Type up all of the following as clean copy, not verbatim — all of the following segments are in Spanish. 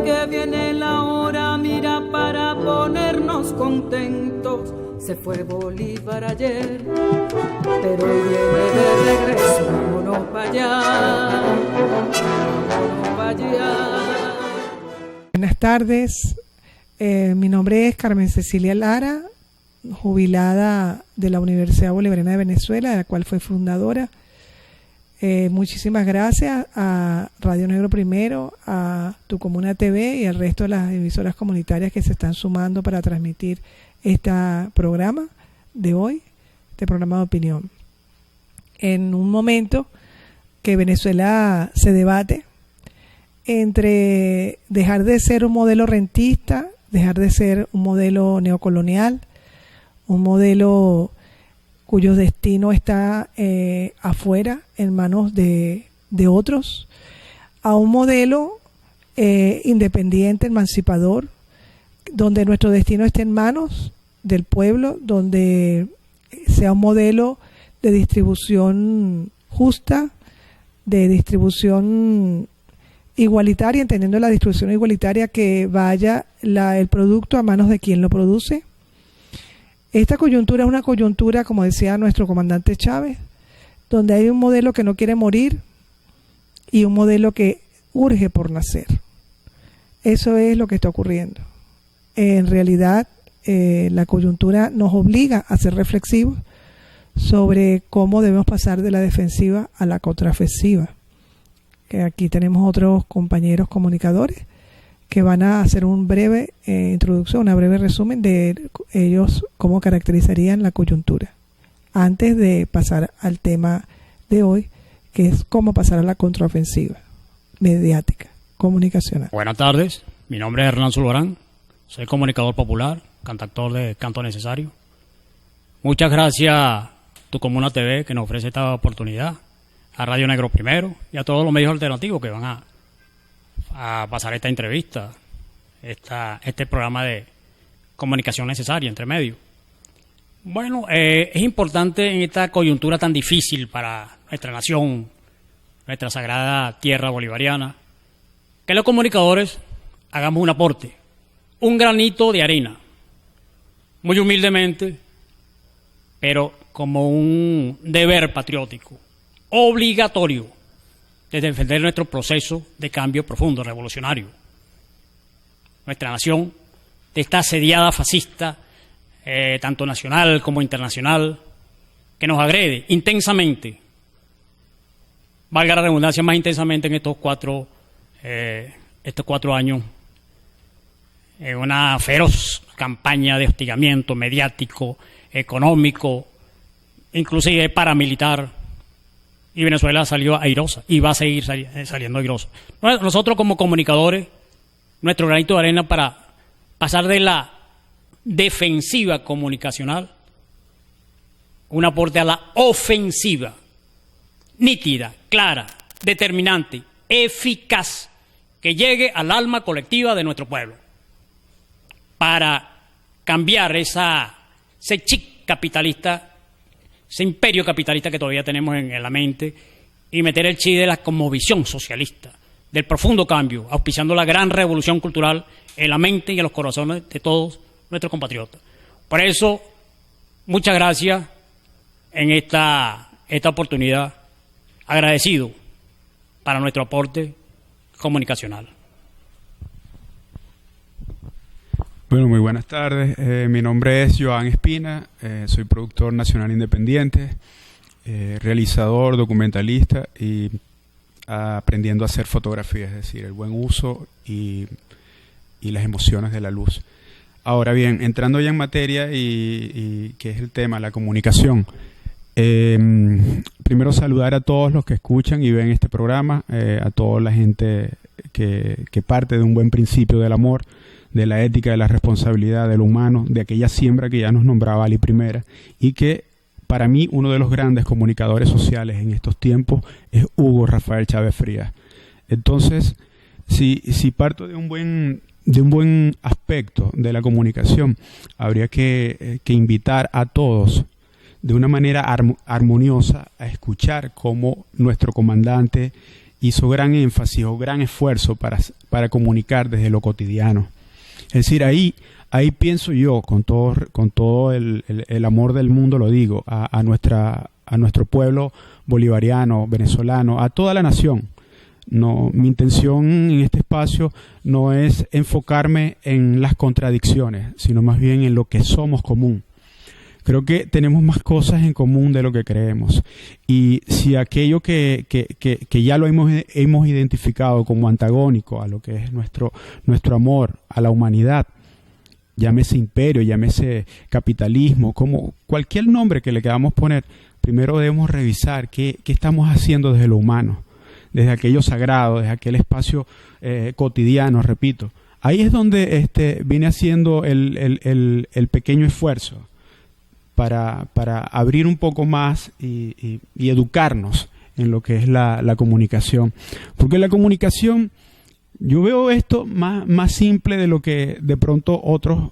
que viene la hora, mira, para ponernos contentos. Se fue Bolívar ayer, pero viene de regreso. Vámonos para allá, vámonos para allá. Buenas tardes, mi nombre es Carmen Cecilia Lara, jubilada de la Universidad Bolivariana de Venezuela, de la cual fue fundadora. Muchísimas gracias a Radio Negro Primero, a Tu Comuna TV y al resto de las emisoras comunitarias que se están sumando para transmitir este programa de hoy, este programa de opinión. En un momento que Venezuela se debate entre dejar de ser un modelo rentista, dejar de ser un modelo neocolonial, un modelo cuyo destino está afuera, en manos de otros, a un modelo independiente, emancipador, donde nuestro destino esté en manos del pueblo, donde sea un modelo de distribución justa, de distribución igualitaria, entendiendo la distribución igualitaria, que vaya el producto a manos de quien lo produce. Esta coyuntura es una coyuntura, como decía nuestro comandante Chávez, donde hay un modelo que no quiere morir y un modelo que urge por nacer. Eso es lo que está ocurriendo. En realidad, la coyuntura nos obliga a ser reflexivos sobre cómo debemos pasar de la defensiva a la contraofensiva. Aquí tenemos otros compañeros comunicadores que van a hacer una breve introducción, una breve resumen de ellos, cómo caracterizarían la coyuntura, antes de pasar al tema de hoy, que es cómo pasar a la contraofensiva mediática, comunicacional. Buenas tardes, mi nombre es Hernán Zulbarán, soy comunicador popular, cantautor de Canto Necesario. Muchas gracias a Tu Comuna TV, que nos ofrece esta oportunidad, a Radio Negro Primero y a todos los medios alternativos que van a pasar esta entrevista, este programa de comunicación necesaria entre medios. Bueno, es importante en esta coyuntura tan difícil para nuestra nación, nuestra sagrada tierra bolivariana, que los comunicadores hagamos un aporte, un granito de arena, muy humildemente, pero como un deber patriótico, obligatorio, de defender nuestro proceso de cambio profundo, revolucionario. Nuestra nación, de esta asediada fascista, tanto nacional como internacional, que nos agrede intensamente, valga la redundancia, más intensamente en estos cuatro años, en una feroz campaña de hostigamiento mediático, económico, inclusive paramilitar. Y Venezuela salió airosa y va a seguir saliendo airosa. Nosotros como comunicadores, nuestro granito de arena para pasar de la defensiva comunicacional, un aporte a la ofensiva, nítida, clara, determinante, eficaz, que llegue al alma colectiva de nuestro pueblo, para cambiar ese chip capitalista, ese imperio capitalista que todavía tenemos en la mente, y meter el chip de la cosmovisión socialista, del profundo cambio, auspiciando la gran revolución cultural en la mente y en los corazones de todos nuestros compatriotas. Por eso, muchas gracias en esta oportunidad, agradecido para nuestro aporte comunicacional. Bueno, muy buenas tardes. Mi nombre es Joan Espina, soy productor nacional independiente, realizador, documentalista y aprendiendo a hacer fotografía, es decir, el buen uso y las emociones de la luz. Ahora bien, entrando ya en materia y que es el tema, la comunicación. Primero saludar a todos los que escuchan y ven este programa, a toda la gente que parte de un buen principio del amor, de la ética, de la responsabilidad, de lo humano, de aquella siembra que ya nos nombraba Ali Primera, y que para mí uno de los grandes comunicadores sociales en estos tiempos es Hugo Rafael Chávez Frías. Entonces, si parto de un buen aspecto de la comunicación, habría que invitar a todos de una manera armoniosa a escuchar cómo nuestro comandante hizo gran énfasis o gran esfuerzo para comunicar desde lo cotidiano. Es decir, ahí pienso yo, con todo el amor del mundo lo digo, a nuestro pueblo bolivariano, venezolano, a toda la nación. No, mi intención en este espacio no es enfocarme en las contradicciones, sino más bien en lo que somos común. Creo que tenemos más cosas en común de lo que creemos. Y si aquello que ya lo hemos identificado como antagónico a lo que es nuestro amor a la humanidad, llámese imperio, llámese capitalismo, como cualquier nombre que le queramos poner, primero debemos revisar qué estamos haciendo desde lo humano, desde aquello sagrado, desde aquel espacio cotidiano, repito. Ahí es donde viene haciendo el pequeño esfuerzo para abrir un poco más y educarnos en lo que es la comunicación. Porque la comunicación, yo veo esto más simple de lo que de pronto otros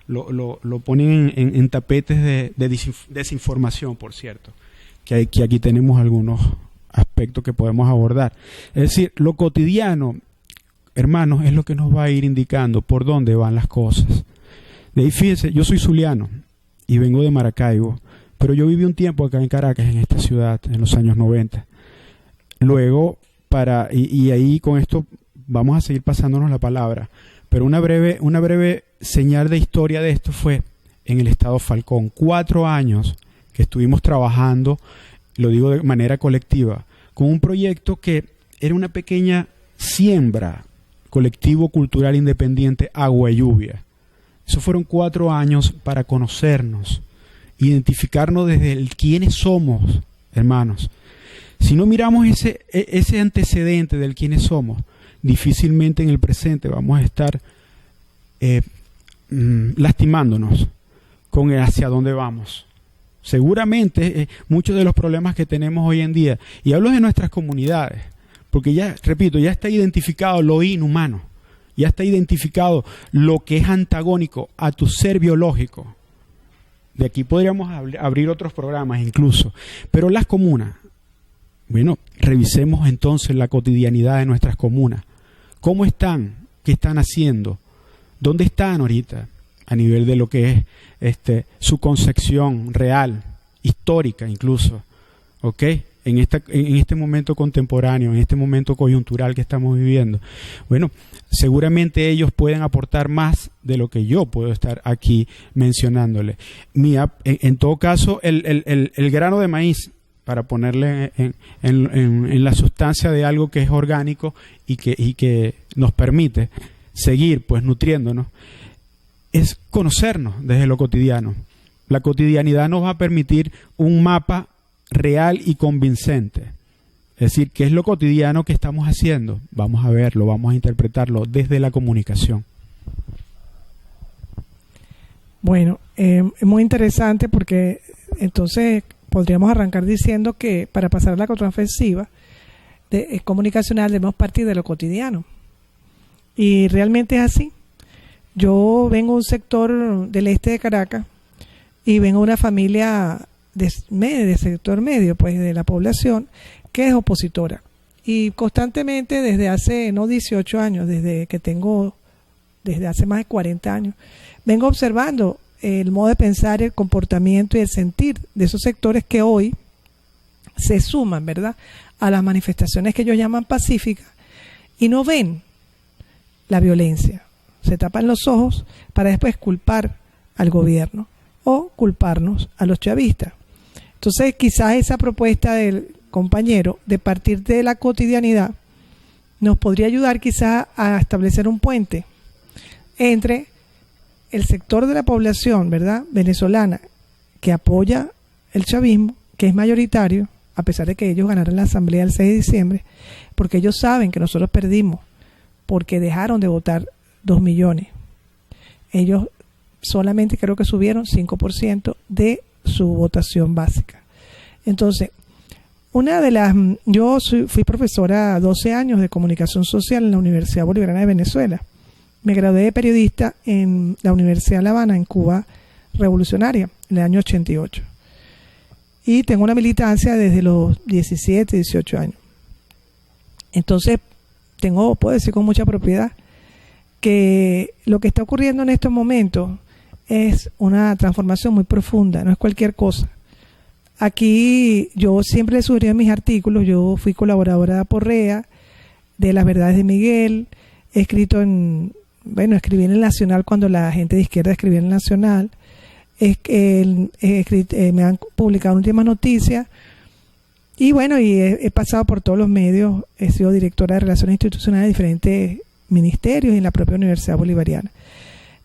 lo ponen en tapetes de desinformación, por cierto, que aquí tenemos algunos aspectos que podemos abordar. Es decir, lo cotidiano, hermanos, es lo que nos va a ir indicando por dónde van las cosas. De ahí, fíjense, yo soy zuliano y vengo de Maracaibo, pero yo viví un tiempo acá en Caracas, en esta ciudad, en los años 90. Luego, y ahí con esto vamos a seguir pasándonos la palabra, pero una breve señal de historia de esto fue en el estado Falcón. 4 años que estuvimos trabajando, lo digo de manera colectiva, con un proyecto que era una pequeña siembra, colectivo cultural independiente Agua y Lluvia. Eso fueron 4 años para conocernos, identificarnos desde quiénes somos, hermanos. Si no miramos ese antecedente del quiénes somos, difícilmente en el presente vamos a estar lastimándonos con hacia dónde vamos. Seguramente muchos de los problemas que tenemos hoy en día, y hablo de nuestras comunidades, porque ya, repito, ya está identificado lo inhumano, ya está identificado lo que es antagónico a tu ser biológico. De aquí podríamos abrir otros programas incluso, pero las comunas, bueno, revisemos entonces la cotidianidad de nuestras comunas. ¿Cómo están? ¿Qué están haciendo? ¿Dónde están ahorita? A nivel de lo que es su concepción real, histórica incluso, ¿ok? En este momento contemporáneo, en este momento coyuntural que estamos viviendo. Bueno, seguramente ellos pueden aportar más de lo que yo puedo estar aquí mencionándole. En todo caso, el grano de maíz, para ponerle en la sustancia de algo que es orgánico y que nos permite seguir pues nutriéndonos, es conocernos desde lo cotidiano. La cotidianidad nos va a permitir un mapa real y convincente. Es decir, ¿qué es lo cotidiano que estamos haciendo? Vamos a verlo, vamos a interpretarlo desde la comunicación. Bueno, es muy interesante porque entonces podríamos arrancar diciendo que para pasar a la contraofensiva comunicacional debemos partir de lo cotidiano. Y realmente es así. Yo vengo de un sector del este de Caracas y vengo de una familia de sector medio, pues de la población, que es opositora. Y constantemente desde hace, no 18 años, desde hace más de 40 años, vengo observando el modo de pensar, el comportamiento y el sentir de esos sectores que hoy se suman, ¿verdad?, a las manifestaciones que ellos llaman pacíficas y no ven la violencia. Se tapan los ojos para después culpar al gobierno o culparnos a los chavistas. Entonces, quizás esa propuesta del compañero de partir de la cotidianidad nos podría ayudar quizás a establecer un puente entre el sector de la población, ¿verdad?, venezolana que apoya el chavismo, que es mayoritario, a pesar de que ellos ganaron la asamblea el 6 de diciembre, porque ellos saben que nosotros perdimos, porque dejaron de votar 2 millones. Ellos solamente creo que subieron 5% de su votación básica. Entonces, yo fui profesora 12 años de comunicación social en la Universidad Bolivariana de Venezuela. Me gradué de periodista en la Universidad de La Habana, en Cuba revolucionaria, en el año 88. Y tengo una militancia desde los 17, 18 años. Entonces, puedo decir con mucha propiedad que lo que está ocurriendo en estos momentos es una transformación muy profunda, no es cualquier cosa. Aquí yo siempre he sugerido en mis artículos, yo fui colaboradora de Aporrea, de Las Verdades de Miguel, escribí en el Nacional cuando la gente de izquierda escribía en el Nacional, me han publicado últimas noticias, y bueno, he pasado por todos los medios, he sido directora de Relaciones Institucionales de diferentes ministerios y en la propia Universidad Bolivariana.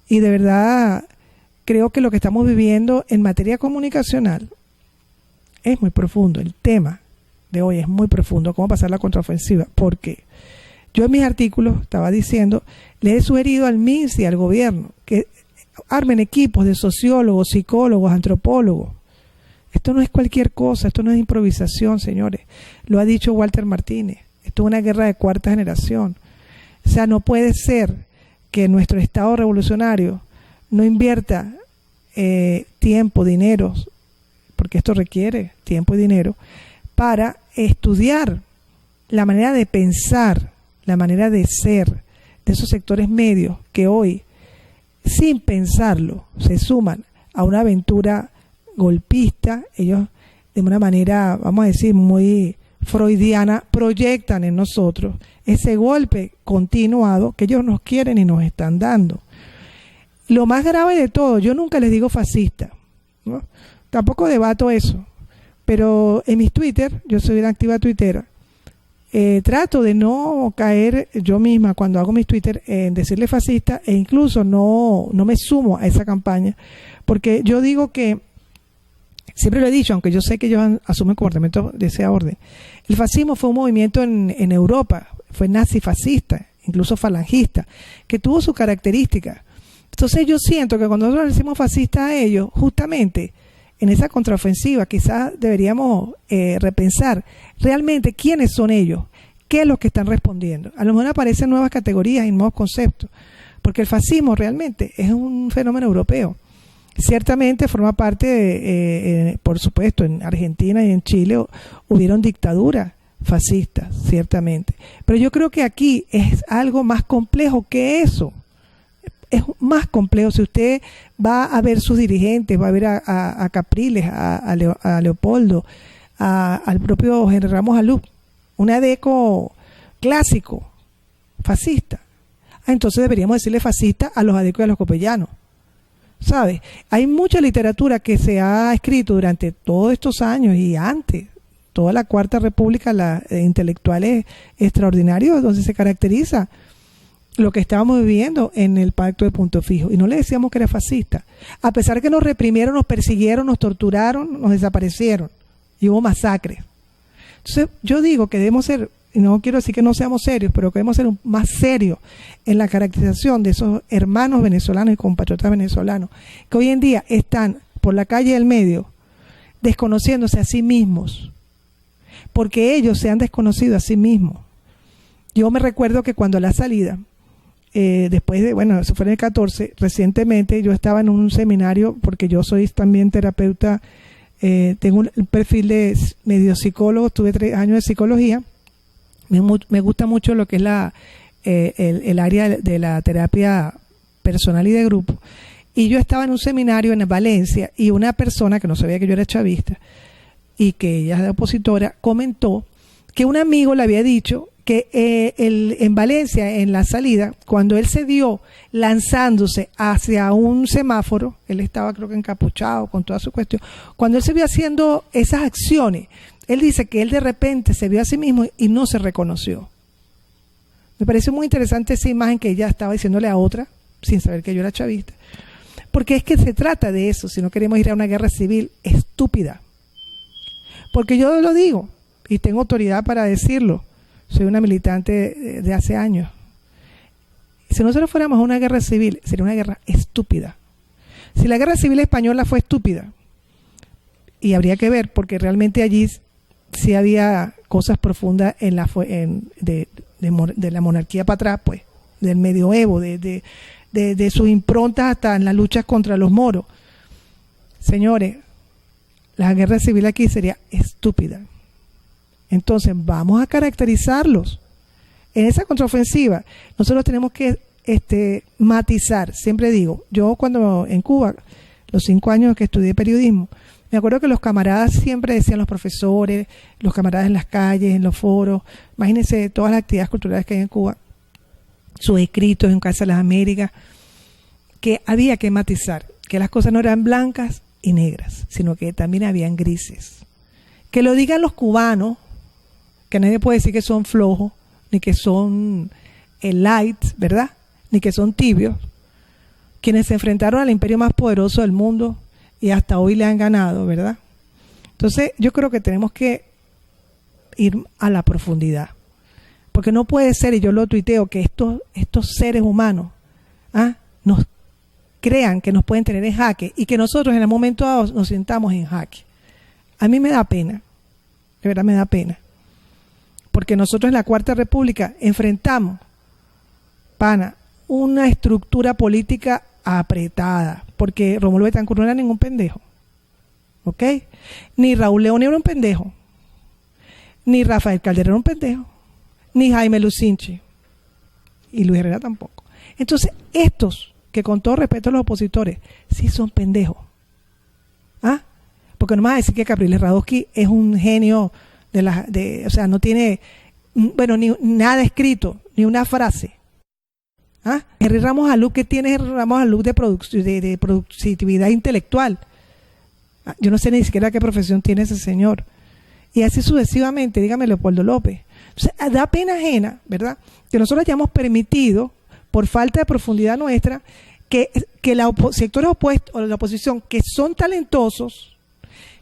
Y de verdad creo que lo que estamos viviendo en materia comunicacional es muy profundo. El tema de hoy es muy profundo, cómo pasar la contraofensiva, porque yo en mis artículos estaba diciendo, le he sugerido al MINS y al gobierno que armen equipos de sociólogos, psicólogos, antropólogos. Esto no es cualquier cosa, esto no es improvisación, señores. Lo ha dicho Walter Martínez. Esto es una guerra de cuarta generación. O sea, no puede ser que nuestro Estado revolucionario no invierta tiempo, dinero, porque esto requiere tiempo y dinero, para estudiar la manera de pensar, la manera de ser de esos sectores medios que hoy, sin pensarlo, se suman a una aventura golpista. Ellos, de una manera, vamos a decir, muy freudiana, proyectan en nosotros ese golpe continuado que ellos nos quieren y nos están dando. Lo más grave de todo, yo nunca les digo fascista, ¿no? Tampoco debato eso, pero en mis Twitter, yo soy una activa tuitera, trato de no caer yo misma cuando hago mis Twitter en decirle fascista, e incluso no me sumo a esa campaña, porque yo digo que, siempre lo he dicho, aunque yo sé que ellos asumen comportamientos de ese orden, el fascismo fue un movimiento en Europa, fue nazi-fascista, incluso falangista, que tuvo sus características. Entonces yo siento que cuando nosotros le decimos fascista a ellos, justamente en esa contraofensiva quizás deberíamos repensar realmente quiénes son ellos, qué es lo que están respondiendo. A lo mejor aparecen nuevas categorías y nuevos conceptos, porque el fascismo realmente es un fenómeno europeo. Ciertamente forma parte por supuesto, en Argentina y en Chile hubieron dictaduras fascistas, ciertamente. Pero yo creo que aquí es algo más complejo que eso. Es más complejo. Si usted va a ver sus dirigentes, va a ver a Capriles, a Leopoldo, al propio Henry Ramos Alú, un adeco clásico, fascista. Entonces deberíamos decirle fascista a los adecos y a los copellanos. ¿Sabes? Hay mucha literatura que se ha escrito durante todos estos años y antes, toda la Cuarta República, intelectuales extraordinarios, donde se caracteriza lo que estábamos viviendo en el Pacto de Punto Fijo. Y no le decíamos que era fascista. A pesar que nos reprimieron, nos persiguieron, nos torturaron, nos desaparecieron. Y hubo masacres. Entonces, yo digo que debemos ser, y no quiero decir que no seamos serios, pero que debemos ser más serios en la caracterización de esos hermanos venezolanos y compatriotas venezolanos, que hoy en día están por la calle del medio, desconociéndose a sí mismos, porque ellos se han desconocido a sí mismos. Yo me recuerdo que cuando a la salida, después de, eso fue en el 14, recientemente yo estaba en un seminario, porque yo soy también terapeuta, tengo un perfil de medio psicólogo, tuve 3 años de psicología, me gusta mucho lo que es el área de la terapia personal y de grupo, y yo estaba en un seminario en Valencia, y una persona que no sabía que yo era chavista, y que ella es opositora, comentó que un amigo le había dicho que en Valencia, en la salida, cuando él se dio lanzándose hacia un semáforo, él estaba creo que encapuchado con toda su cuestión, cuando él se vio haciendo esas acciones, él dice que él de repente se vio a sí mismo y no se reconoció. Me pareció muy interesante esa imagen que ella estaba diciéndole a otra, sin saber que yo era chavista, porque es que se trata de eso, si no queremos ir a una guerra civil estúpida. Porque yo lo digo, y tengo autoridad para decirlo, soy una militante de hace años. Si nosotros fuéramos a una guerra civil, sería una guerra estúpida. Si la guerra civil española fue estúpida, y habría que ver, porque realmente allí sí había cosas profundas de la monarquía para atrás, pues, del medioevo, de sus improntas hasta en las luchas contra los moros. Señores, la guerra civil aquí sería estúpida. Entonces vamos a caracterizarlos en esa contraofensiva nosotros tenemos que matizar. Siempre digo, yo cuando en Cuba, los 5 años que estudié periodismo, me acuerdo que los camaradas siempre decían, los profesores, los camaradas en las calles, en los foros, imagínense todas las actividades culturales que hay en Cuba, sus escritos en Casa de las Américas, que había que matizar, que las cosas no eran blancas y negras, sino que también habían grises. Que lo digan los cubanos, que nadie puede decir que son flojos, ni que son light, ¿verdad? Ni que son tibios, quienes se enfrentaron al imperio más poderoso del mundo y hasta hoy le han ganado, ¿verdad? Entonces yo creo que tenemos que ir a la profundidad, porque no puede ser, y yo lo tuiteo, que estos seres humanos nos crean que nos pueden tener en jaque y que nosotros en el momento dado nos sintamos en jaque. A mí me da pena, de verdad me da pena, porque nosotros en la Cuarta República enfrentamos, una estructura política apretada, porque Rómulo Betancourt no era ningún pendejo, ¿ok? Ni Raúl León era un pendejo, ni Rafael Caldera era un pendejo, ni Jaime Lucinchi, y Luis Herrera tampoco. Entonces, estos, que con todo respeto a los opositores, sí son pendejos. Porque no me vas a decir que Capriles Radosky es un genio o sea, no tiene, ni nada escrito, ni una frase. Henry Ramos Alú, ¿qué tiene Henry Ramos Alú de productividad intelectual? Yo no sé ni siquiera qué profesión tiene ese señor. Y así sucesivamente, dígame Leopoldo López. Entonces, da pena ajena, ¿verdad?, que nosotros hayamos permitido, por falta de profundidad nuestra, que los sectores opuestos o la oposición, que son talentosos,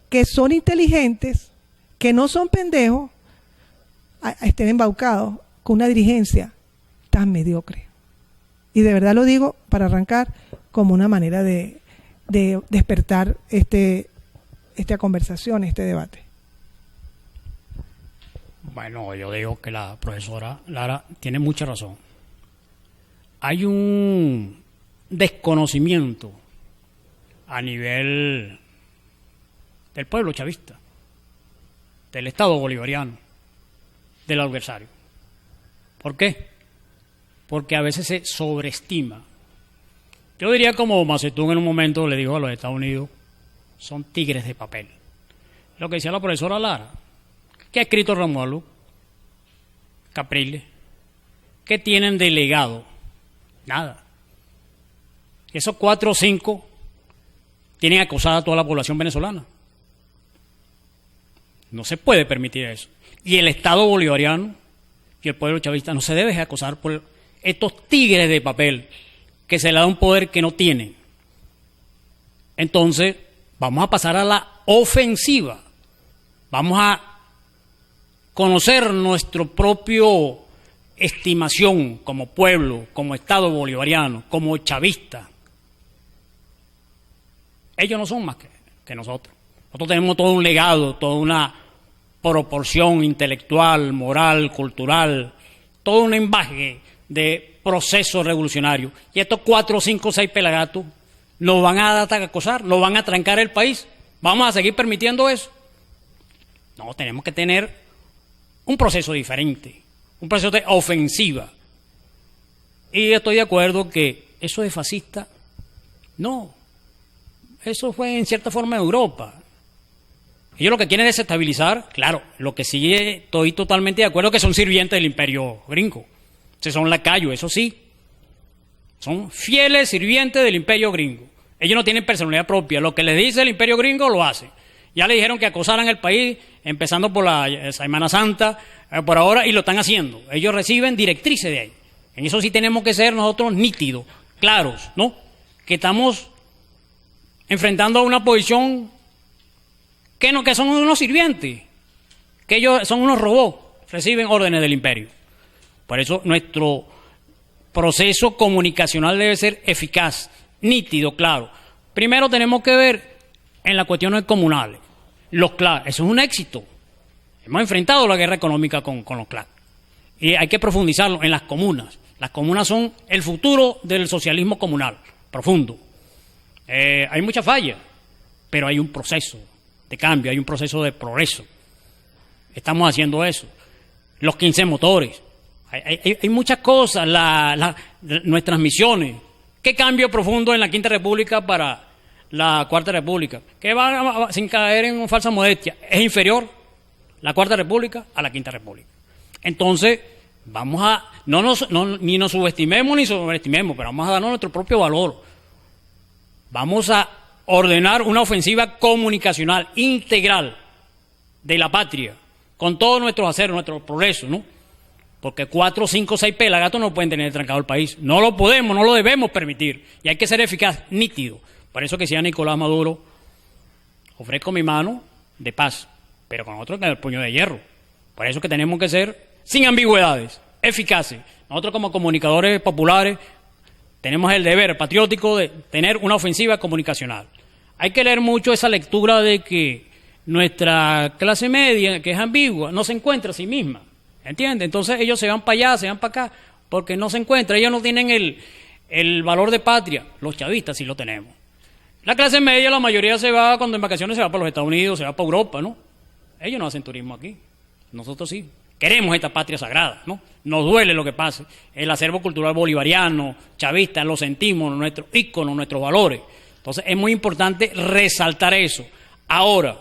que son inteligentes, que no son pendejos, estén embaucados con una dirigencia tan mediocre. Y de verdad lo digo para arrancar como una manera de despertar esta conversación, este debate. Bueno, yo digo que la profesora Lara tiene mucha razón. Hay un desconocimiento a nivel del pueblo chavista, del Estado bolivariano, del adversario. ¿Por qué? Porque a veces se sobreestima. Yo diría, como Mao Zedong en un momento le dijo a los Estados Unidos, son tigres de papel. Lo que decía la profesora Lara. ¿Qué ha escrito Romualdo Capriles? ¿Qué tienen de legado? Nada. Esos 4 o 5 tienen acosada a toda la población venezolana. No se puede permitir eso. Y el Estado bolivariano y el pueblo chavista no se debe acosar por estos tigres de papel que se le da un poder que no tienen. Entonces, vamos a pasar a la ofensiva. Vamos a conocer nuestro propio estimación como pueblo, como Estado bolivariano, como chavista. Ellos no son más que nosotros. Nosotros tenemos todo un legado, toda una proporción intelectual, moral, cultural, todo un embaje de proceso revolucionario. Y estos 4, 5, 6 pelagatos nos van a acosar, nos van a trancar el país. ¿Vamos a seguir permitiendo eso? No, tenemos que tener un proceso diferente, un proceso de ofensiva. Y estoy de acuerdo que eso de fascista, no. Eso fue en cierta forma en Europa. Ellos lo que quieren es desestabilizar, claro, lo que sí estoy totalmente de acuerdo que son sirvientes del imperio gringo. Se son lacayos, eso sí. Son fieles sirvientes del imperio gringo. Ellos no tienen personalidad propia. Lo que les dice el imperio gringo lo hace. Ya le dijeron que acosaran el país, empezando por la Semana Santa, por ahora, y lo están haciendo. Ellos reciben directrices de ahí. En eso sí tenemos que ser nosotros nítidos, claros, ¿no? Que estamos enfrentando a una posición que son unos sirvientes, que ellos son unos robots, reciben órdenes del imperio. Por eso nuestro proceso comunicacional debe ser eficaz, nítido, claro. Primero tenemos que ver en las cuestiones comunales, los clans. Eso es un éxito. Hemos enfrentado la guerra económica con los clans. Y hay que profundizarlo en las comunas. Las comunas son el futuro del socialismo comunal, profundo. Hay muchas fallas, pero hay un proceso de cambio, hay un proceso de progreso. Estamos haciendo eso. Los 15 motores. Hay muchas cosas, nuestras misiones. ¿Qué cambio profundo en la Quinta República para la Cuarta República? Que va, sin caer en falsa modestia, es inferior la Cuarta República a la Quinta República. Entonces, vamos a, ni nos subestimemos ni sobreestimemos, pero vamos a darnos nuestro propio valor. Vamos a ordenar una ofensiva comunicacional integral de la patria, con todos nuestros haceres, nuestros progresos, ¿no? Porque 4, 5, 6 pelagatos no pueden tener trancado el país. No lo podemos, no lo debemos permitir. Y hay que ser eficaz, nítido. Por eso que decía Nicolás Maduro, ofrezco mi mano de paz, pero con otro que el puño de hierro. Por eso que tenemos que ser sin ambigüedades, eficaces. Nosotros como comunicadores populares tenemos el deber patriótico de tener una ofensiva comunicacional. Hay que leer mucho esa lectura de que nuestra clase media, que es ambigua, no se encuentra a sí misma. ¿Entiendes? Entonces ellos se van para allá, se van para acá, porque no se encuentran. Ellos no tienen el valor de patria. Los chavistas sí lo tenemos. La clase media, la mayoría se va, cuando en vacaciones se va para los Estados Unidos, se va para Europa, ¿no? Ellos no hacen turismo aquí. Nosotros sí. Queremos esta patria sagrada, ¿no? Nos duele lo que pase. El acervo cultural bolivariano, chavista, lo sentimos, nuestros íconos, nuestros valores. Entonces es muy importante resaltar eso. Ahora,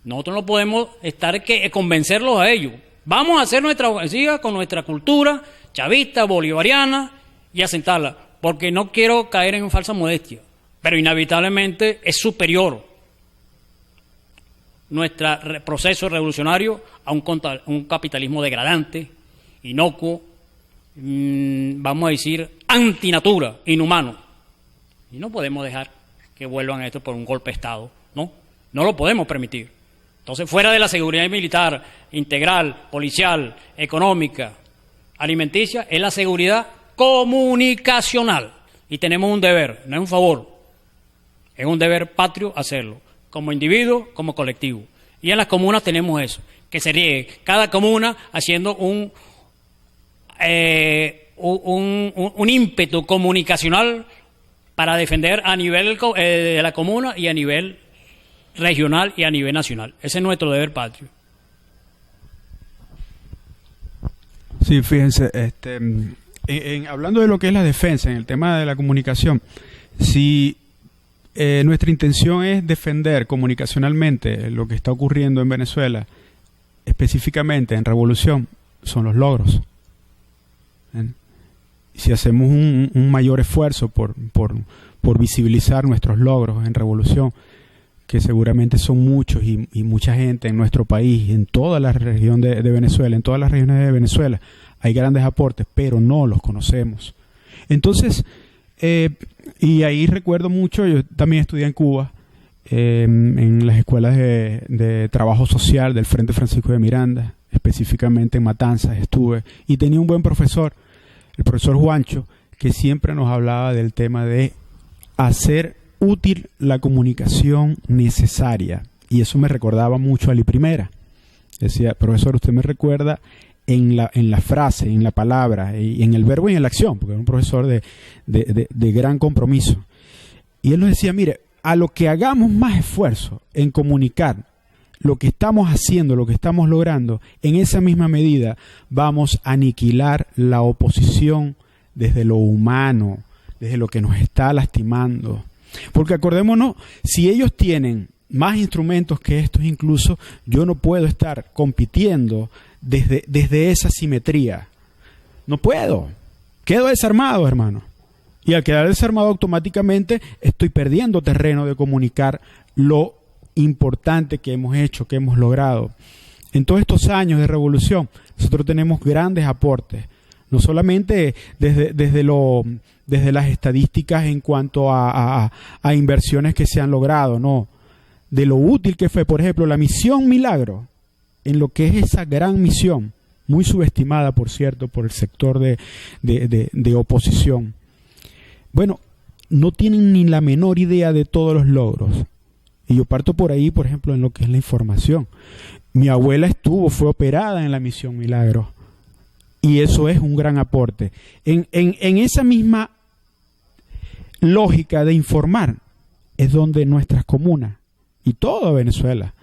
nosotros no podemos estar que convencerlos a ellos. Vamos a hacer nuestra ofensiva con nuestra cultura chavista, bolivariana y asentarla, porque no quiero caer en falsa modestia, pero inevitablemente es superior nuestro proceso revolucionario a un capitalismo degradante, inocuo, vamos a decir, antinatura, inhumano. Y no podemos dejar que vuelvan a esto por un golpe de Estado, ¿no? No lo podemos permitir. Entonces, fuera de la seguridad militar, integral, policial, económica, alimenticia, es la seguridad comunicacional. Y tenemos un deber, no es un favor, es un deber patrio hacerlo, como individuo, como colectivo. Y en las comunas tenemos eso, que se riegue cada comuna haciendo un ímpetu comunicacional para defender a nivel de la comuna y a nivel regional y a nivel nacional. Ese es nuestro deber patrio. Sí, fíjense, hablando de lo que es la defensa, en el tema de la comunicación, si nuestra intención es defender comunicacionalmente lo que está ocurriendo en Venezuela, específicamente en revolución, son los logros. Si hacemos un mayor esfuerzo por visibilizar nuestros logros en revolución, que seguramente son muchos y mucha gente en nuestro país, en toda la región de Venezuela, en todas las regiones de Venezuela, hay grandes aportes, pero no los conocemos. Entonces, y ahí recuerdo mucho, yo también estudié en Cuba, en las escuelas de trabajo social del Frente Francisco de Miranda, específicamente en Matanzas estuve, y tenía un buen profesor, el profesor Juancho, que siempre nos hablaba del tema de hacer útil la comunicación necesaria, y eso me recordaba mucho a Ali Primera. Decía, profesor, usted me recuerda en la frase, en la palabra, y en el verbo y en la acción, porque era un profesor de gran compromiso. Y él nos decía, mire, a lo que hagamos más esfuerzo en comunicar lo que estamos haciendo, lo que estamos logrando, en esa misma medida vamos a aniquilar la oposición desde lo humano, desde lo que nos está lastimando. Porque acordémonos, si ellos tienen más instrumentos que estos, incluso yo no puedo estar compitiendo desde esa simetría. No puedo. Quedo desarmado, hermano. Y al quedar desarmado automáticamente estoy perdiendo terreno de comunicar lo importante que hemos hecho, que hemos logrado. En todos estos años de revolución, nosotros tenemos grandes aportes. No solamente desde las estadísticas en cuanto a inversiones que se han logrado, no. De lo útil que fue, por ejemplo, la misión Milagro, en lo que es esa gran misión, muy subestimada, por cierto, por el sector de oposición. Bueno, no tienen ni la menor idea de todos los logros. Y yo parto por ahí, por ejemplo, en lo que es la información. Mi abuela fue operada en la misión Milagro. Y eso es un gran aporte. En esa misma lógica de informar es donde nuestras comunas y toda Venezuela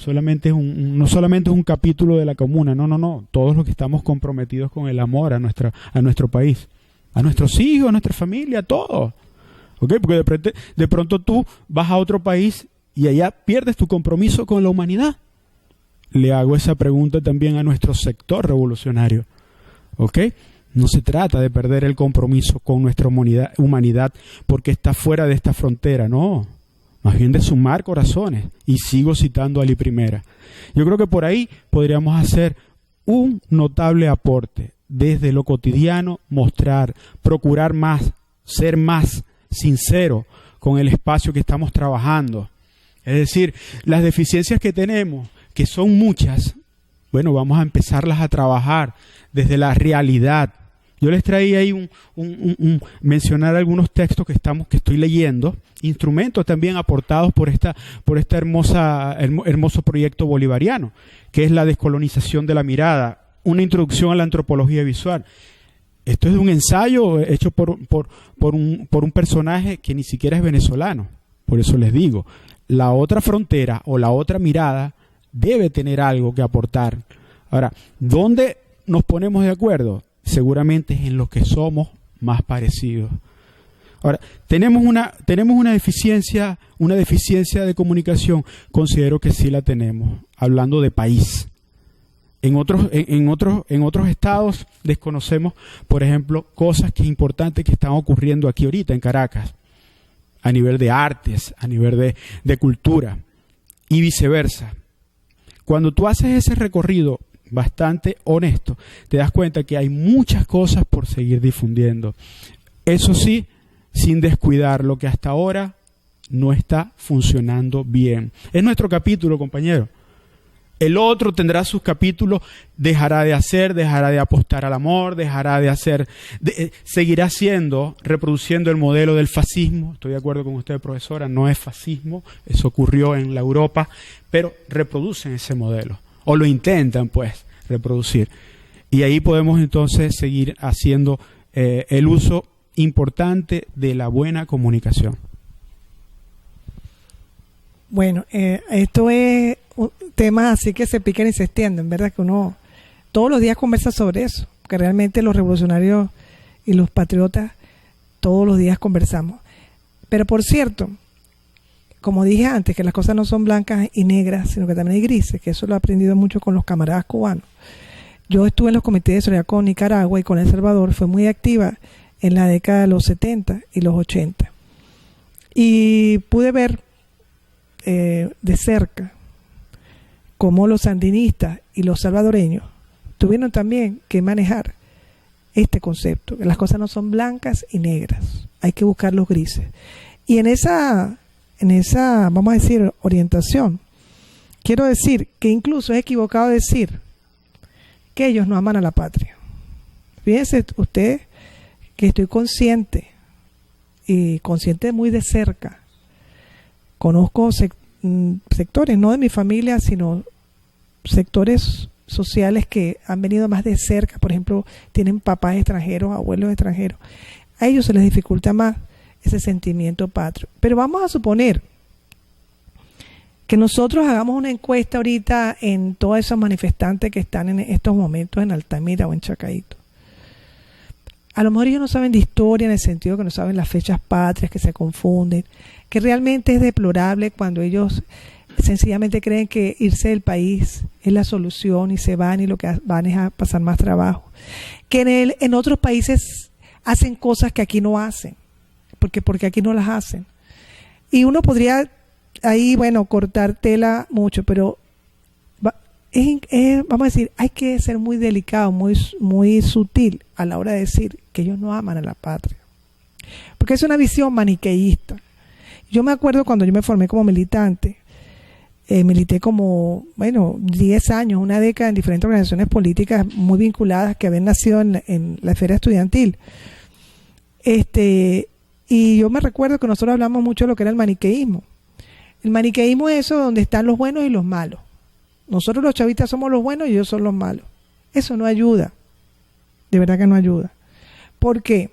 no solamente es un capítulo de la comuna, no, todos los que estamos comprometidos con el amor a nuestro país, a nuestros hijos, a nuestra familia, a todos. ¿Okay? Porque de pronto tú vas a otro país y allá pierdes tu compromiso con la humanidad. Le hago esa pregunta también a nuestro sector revolucionario. ¿Ok? No se trata de perder el compromiso con nuestra humanidad porque está fuera de esta frontera, no. Más bien de sumar corazones. Y sigo citando a Ali Primera. Yo creo que por ahí podríamos hacer un notable aporte desde lo cotidiano, mostrar, procurar más, ser más sincero con el espacio que estamos trabajando. Es decir, las deficiencias que tenemos, que son muchas, bueno, vamos a empezarlas a trabajar desde la realidad. Yo les traía ahí mencionar algunos textos que estoy leyendo, instrumentos también aportados por esta hermoso proyecto bolivariano, que es la descolonización de la mirada, una introducción a la antropología visual. Esto es un ensayo hecho por un personaje que ni siquiera es venezolano. Por eso les digo, la otra frontera o la otra mirada debe tener algo que aportar. Ahora, ¿dónde nos ponemos de acuerdo? Seguramente es en lo que somos más parecidos. Ahora, tenemos una deficiencia de comunicación. Considero que sí la tenemos, hablando de país. En otros estados desconocemos, por ejemplo, cosas que es importante que están ocurriendo aquí ahorita en Caracas, a nivel de artes, a nivel de cultura, y viceversa. Cuando tú haces ese recorrido bastante honesto, te das cuenta que hay muchas cosas por seguir difundiendo. Eso sí, sin descuidar lo que hasta ahora no está funcionando bien. Es nuestro capítulo, compañero. El otro tendrá sus capítulos, dejará de hacer, dejará de apostar al amor, dejará de hacer, seguirá reproduciendo el modelo del fascismo. Estoy de acuerdo con usted, profesora, no es fascismo, eso ocurrió en la Europa, pero reproducen ese modelo, o lo intentan pues reproducir. Y ahí podemos entonces seguir haciendo el uso importante de la buena comunicación. Bueno, esto es un tema así que se pican y se extienden, ¿verdad? Que uno todos los días conversa sobre eso, porque realmente los revolucionarios y los patriotas todos los días conversamos. Pero por cierto, como dije antes, que las cosas no son blancas y negras, sino que también hay grises, que eso lo he aprendido mucho con los camaradas cubanos. Yo estuve en los comités de solidaridad con Nicaragua y con El Salvador, fue muy activa en la década de los 70 y los 80. Y pude ver de cerca cómo los sandinistas y los salvadoreños tuvieron también que manejar este concepto, que las cosas no son blancas y negras, hay que buscar los grises. Y en esa, vamos a decir, orientación, quiero decir que incluso es equivocado decir que ellos no aman a la patria. Fíjense usted que estoy consciente muy de cerca. Conozco sectores, no de mi familia, sino sectores sociales que han venido más de cerca. Por ejemplo, tienen papás extranjeros, abuelos extranjeros. A ellos se les dificulta más ese sentimiento patrio. Pero vamos a suponer que nosotros hagamos una encuesta ahorita en todos esos manifestantes que están en estos momentos en Altamira o en Chacaíto. A lo mejor ellos no saben de historia en el sentido que no saben las fechas patrias, que se confunden, que realmente es deplorable cuando ellos sencillamente creen que irse del país es la solución y se van y lo que van es a pasar más trabajo. Que en otros países hacen cosas que aquí no hacen, porque aquí no las hacen. Y uno podría ahí, bueno, cortar tela mucho, pero vamos a decir, hay que ser muy delicado, muy sutil a la hora de decir que ellos no aman a la patria. Porque es una visión maniqueísta. Yo me acuerdo cuando yo me formé como militante, milité como, 10 años, una década en diferentes organizaciones políticas muy vinculadas que habían nacido en la esfera estudiantil. Y yo me recuerdo que nosotros hablamos mucho de lo que era el maniqueísmo. El maniqueísmo es eso donde están los buenos y los malos. Nosotros los chavistas somos los buenos y ellos son los malos. Eso no ayuda. De verdad que no ayuda. ¿Por qué?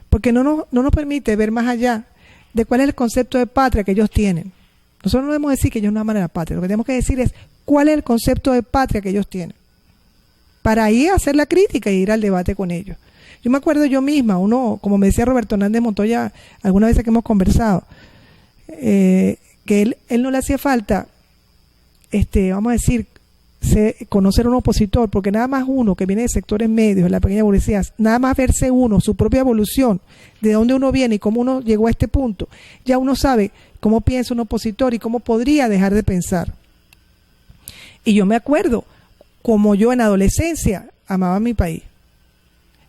Porque no nos permite ver más allá de cuál es el concepto de patria que ellos tienen. Nosotros no debemos decir que ellos no aman a la patria. Lo que tenemos que decir es cuál es el concepto de patria que ellos tienen. Para ahí hacer la crítica y ir al debate con ellos. Yo me acuerdo yo misma, como me decía Roberto Hernández Montoya, algunas veces que hemos conversado, que él no le hacía falta, vamos a decir, conocer a un opositor, porque nada más uno que viene de sectores medios, de la pequeña burguesía, nada más verse uno, su propia evolución, de dónde uno viene y cómo uno llegó a este punto, ya uno sabe cómo piensa un opositor y cómo podría dejar de pensar. Y yo me acuerdo como yo en adolescencia amaba a mi país.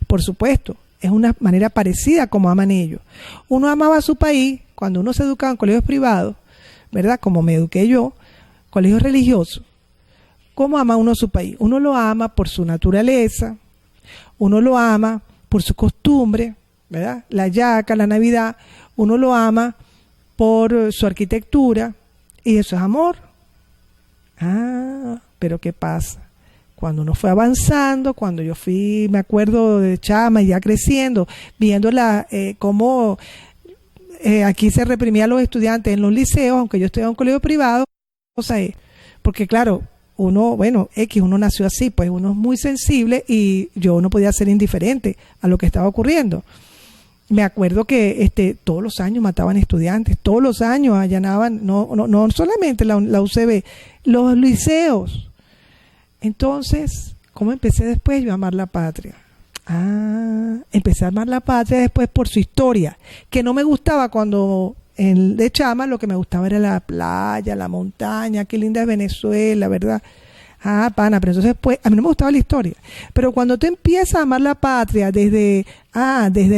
Por supuesto, es una manera parecida como aman ellos. Uno amaba a su país cuando uno se educaba en colegios privados, ¿verdad? Como me eduqué yo, colegios religiosos. ¿Cómo ama uno a su país? Uno lo ama por su naturaleza, uno lo ama por su costumbre, ¿verdad? La yaca, la Navidad, uno lo ama por su arquitectura, y eso es amor. Ah, pero ¿qué pasa? Cuando uno fue avanzando, cuando yo fui, me acuerdo de chama y ya creciendo, viendo cómo aquí se reprimía a los estudiantes en los liceos, aunque yo estudiaba en un colegio privado, o sea, porque claro, uno nació así, pues uno es muy sensible y yo no podía ser indiferente a lo que estaba ocurriendo. Me acuerdo que todos los años mataban estudiantes, todos los años allanaban, no solamente la UCB, los liceos. Entonces, ¿cómo empecé después yo a amar la patria? Empecé a amar la patria después por su historia, que no me gustaba cuando de chama, lo que me gustaba era la playa, la montaña, qué linda es Venezuela, ¿verdad? Pana, pero entonces pues, a mí no me gustaba la historia. Pero cuando tú empiezas a amar la patria desde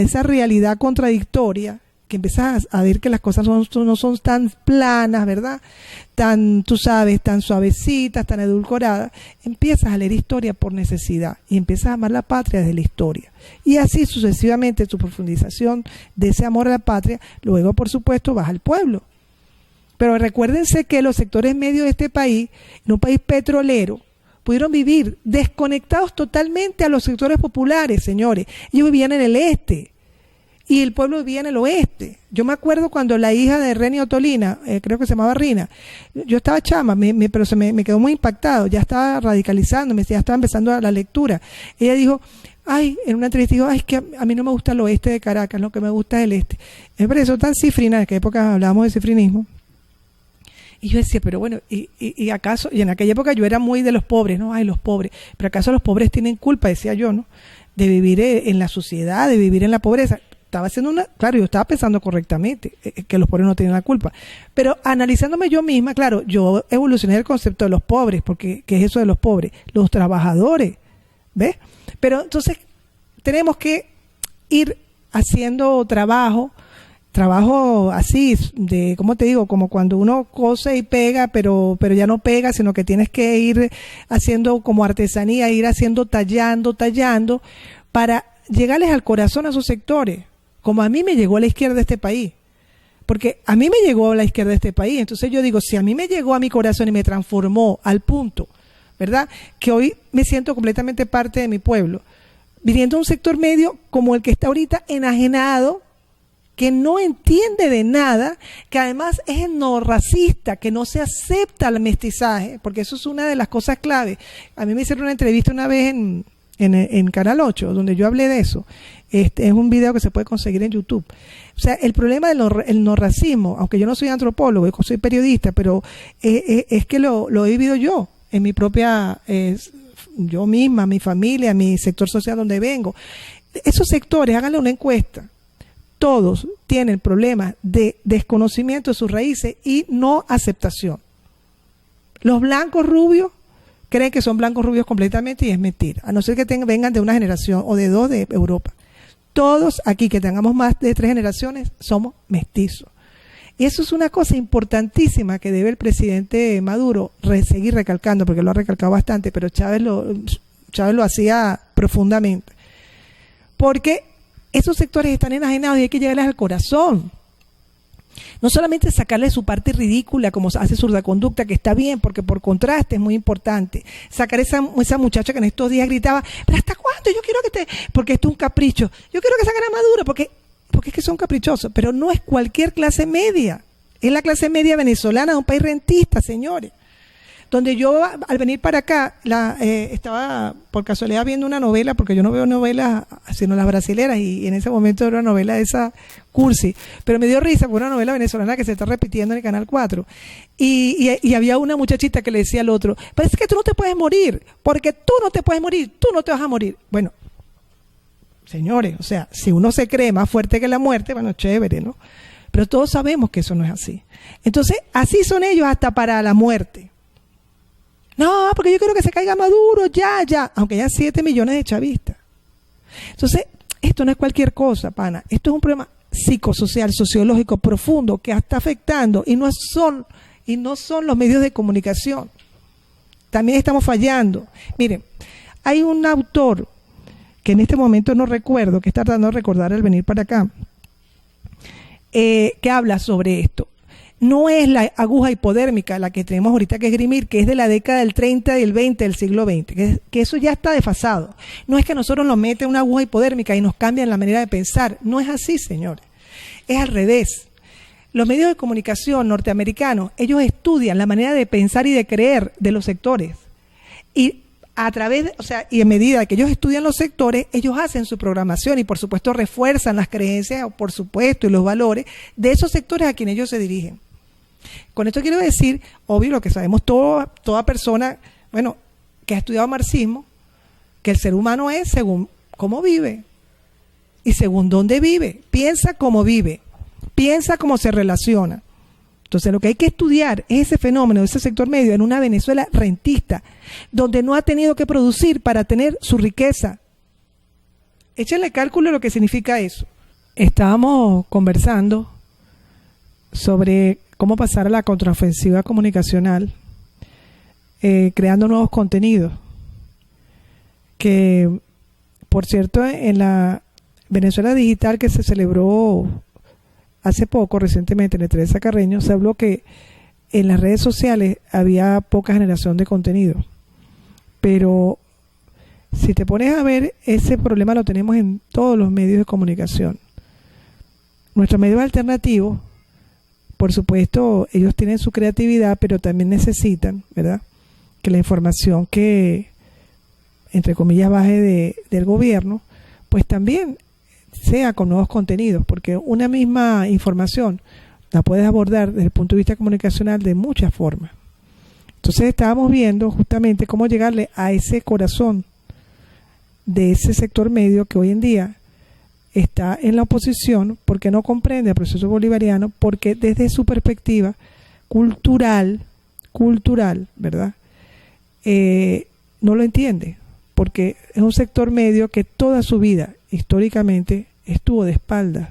esa realidad contradictoria, que empiezas a ver que las cosas no son tan planas, ¿verdad? Tú sabes, tan suavecitas, tan edulcoradas, empiezas a leer historia por necesidad y empiezas a amar la patria desde la historia. Y así sucesivamente tu profundización de ese amor a la patria, luego por supuesto vas al pueblo. Pero recuérdense que los sectores medios de este país, en un país petrolero, pudieron vivir desconectados totalmente a los sectores populares, señores. Ellos vivían en el este y el pueblo vivía en el oeste. Yo me acuerdo cuando la hija de Reni Otolina, creo que se llamaba Rina, yo estaba chama, pero me quedó muy impactado, ya estaba radicalizándome, ya estaba empezando la lectura. Ella dijo, en una entrevista dijo, es que a mí no me gusta el oeste de Caracas, lo que me gusta es el este. Me pareció tan cifrina, en aquella época hablábamos de cifrinismo. Y yo decía, pero bueno, y acaso, y en aquella época yo era muy de los pobres, ¿no? Los pobres, pero acaso los pobres tienen culpa, decía yo, ¿no? De vivir en la sociedad, de vivir en la pobreza. Claro, yo estaba pensando correctamente, que los pobres no tienen la culpa. Pero analizándome yo misma, claro, yo evolucioné el concepto de los pobres, porque ¿qué es eso de los pobres? Los trabajadores, ¿ves? Pero entonces tenemos que ir haciendo trabajo así, ¿cómo te digo? Como cuando uno cose y pega, pero ya no pega, sino que tienes que ir haciendo como artesanía, ir haciendo, tallando, para llegarles al corazón a esos sectores, como a mí me llegó a la izquierda de este país. Porque a mí me llegó a la izquierda de este país, entonces yo digo, si a mí me llegó a mi corazón y me transformó al punto, ¿verdad? Que hoy me siento completamente parte de mi pueblo, viniendo a un sector medio como el que está ahorita enajenado, que no entiende de nada, que además es etnorracista, que no se acepta el mestizaje, porque eso es una de las cosas clave. A mí me hicieron una entrevista una vez en Canal 8, donde yo hablé de eso. Es un video que se puede conseguir en YouTube. O sea, el problema del etnorracismo, aunque yo no soy antropólogo, yo soy periodista, pero es que lo he vivido yo, en mi propia, yo misma, mi familia, mi sector social donde vengo. Esos sectores, háganle una encuesta. Todos tienen problemas de desconocimiento de sus raíces y no aceptación. Los blancos rubios creen que son blancos rubios completamente y es mentira, a no ser que vengan de una generación o de dos de Europa. Todos aquí que tengamos más de 3 generaciones somos mestizos. Y eso es una cosa importantísima que debe el presidente Maduro seguir recalcando, porque lo ha recalcado bastante, pero Chávez lo hacía profundamente. Porque esos sectores están enajenados y hay que llegarles al corazón. No solamente sacarle su parte ridícula como hace Surdaconducta, que está bien, porque por contraste es muy importante. Sacar esa muchacha que en estos días gritaba, ¿pero hasta cuándo? Yo quiero porque esto es un capricho. Yo quiero que saquen a Maduro, porque es que son caprichosos. Pero no es cualquier clase media. Es la clase media venezolana de un país rentista, señores. Donde yo, al venir para acá, estaba por casualidad viendo una novela, porque yo no veo novelas sino las brasileras, y en ese momento era una novela de esa cursi, pero me dio risa, porque una novela venezolana que se está repitiendo en el Canal 4, y había una muchachita que le decía al otro, parece que tú no te puedes morir, porque tú no te puedes morir, tú no te vas a morir. Bueno, señores, o sea, si uno se cree más fuerte que la muerte, bueno, chévere, ¿no? Pero todos sabemos que eso no es así. Entonces, así son ellos hasta para la muerte. No, porque yo quiero que se caiga Maduro, ya, aunque ya 7 millones de chavistas. Entonces, esto no es cualquier cosa, pana. Esto es un problema psicosocial, sociológico profundo que está afectando y no son los medios de comunicación. También estamos fallando. Miren, hay un autor que en este momento no recuerdo, que está tratando de recordar al venir para acá, que habla sobre esto. No es la aguja hipodérmica la que tenemos ahorita que esgrimir, que es de la década del 30 y del 20 del siglo XX, que eso ya está desfasado. No es que nosotros nos meten una aguja hipodérmica y nos cambian la manera de pensar. No es así, señores. Es al revés. Los medios de comunicación norteamericanos, ellos estudian la manera de pensar y de creer de los sectores. Y a través, y en medida que ellos estudian los sectores, ellos hacen su programación y por supuesto refuerzan las creencias, por supuesto, y los valores de esos sectores a quienes ellos se dirigen. Con esto quiero decir, obvio, lo que sabemos toda persona, bueno, que ha estudiado marxismo, que el ser humano es según cómo vive y según dónde vive. Piensa cómo vive, piensa cómo se relaciona. Entonces lo que hay que estudiar es ese fenómeno de ese sector medio en una Venezuela rentista, donde no ha tenido que producir para tener su riqueza. Échenle cálculo lo que significa eso. Estábamos conversando sobre cómo pasar a la contraofensiva comunicacional, creando nuevos contenidos, que por cierto en la Venezuela Digital que se celebró hace poco, recientemente, en el Teresa Carreño, se habló que en las redes sociales había poca generación de contenido, pero si te pones a ver, ese problema lo tenemos en todos los medios de comunicación. Nuestros medios alternativos, por supuesto, ellos tienen su creatividad, pero también necesitan, ¿verdad?, que la información que, entre comillas, baje del gobierno, pues también sea con nuevos contenidos, porque una misma información la puedes abordar desde el punto de vista comunicacional de muchas formas. Entonces estábamos viendo justamente cómo llegarle a ese corazón de ese sector medio que hoy en día está en la oposición porque no comprende el proceso bolivariano, porque desde su perspectiva cultural, ¿verdad?, no lo entiende, porque es un sector medio que toda su vida históricamente estuvo de espaldas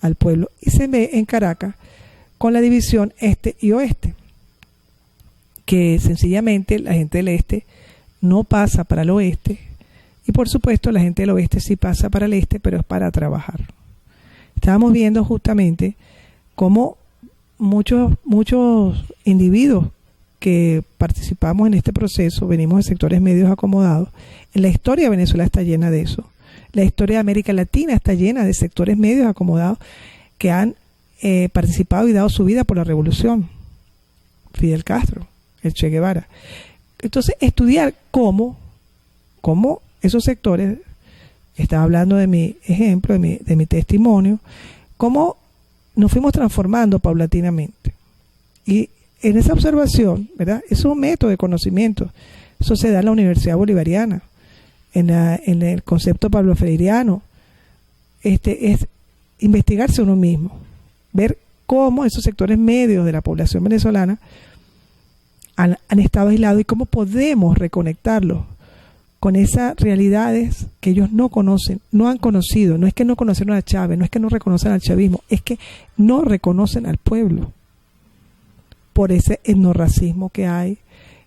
al pueblo y se ve en Caracas con la división este y oeste, que sencillamente la gente del este no pasa para el oeste y por supuesto la gente del oeste sí pasa para el este, pero es para trabajar. Estábamos viendo justamente cómo muchos individuos que participamos en este proceso, venimos de sectores medios acomodados. En la historia de Venezuela está llena de eso. La historia de América Latina está llena de sectores medios acomodados que han participado y dado su vida por la revolución. Fidel Castro, el Che Guevara. Entonces, estudiar cómo esos sectores, estaba hablando de mi ejemplo, de mi testimonio, cómo nos fuimos transformando paulatinamente. Y en esa observación, ¿verdad?, es un método de conocimiento. Eso se da en la Universidad Bolivariana, en el concepto Pablo Freiriano. Es investigarse uno mismo, ver cómo esos sectores medios de la población venezolana han estado aislados y cómo podemos reconectarlos con esas realidades que ellos no conocen, no han conocido. No es que no conocieron a Chávez, no es que no reconocen al chavismo, es que no reconocen al pueblo por ese etnorracismo que hay.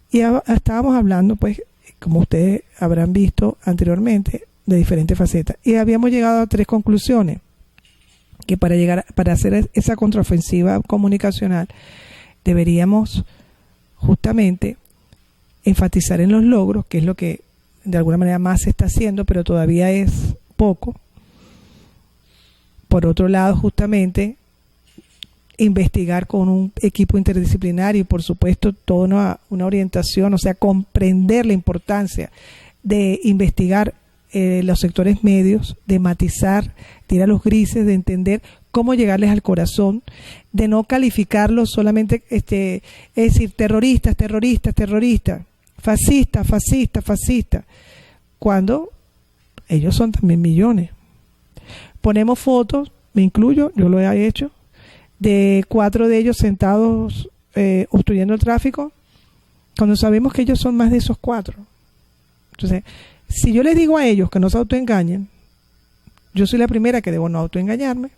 Y estábamos hablando, pues, como ustedes habrán visto anteriormente, de diferentes facetas. Y habíamos llegado a 3 conclusiones, que para hacer esa contraofensiva comunicacional deberíamos justamente enfatizar en los logros, que es lo que de alguna manera más se está haciendo, pero todavía es poco. Por otro lado, justamente investigar con un equipo interdisciplinario y por supuesto toda una orientación, o sea, comprender la importancia de investigar los sectores medios, de matizar, de ir a los grises, de entender cómo llegarles al corazón, de no calificarlos solamente, es decir, terroristas, fascistas, cuando ellos son también millones. Ponemos fotos, me incluyo, yo lo he hecho, de 4 de ellos sentados obstruyendo el tráfico, cuando sabemos que ellos son más de esos 4. Entonces, si yo les digo a ellos que no se autoengañen, yo soy la primera que debo no autoengañarme.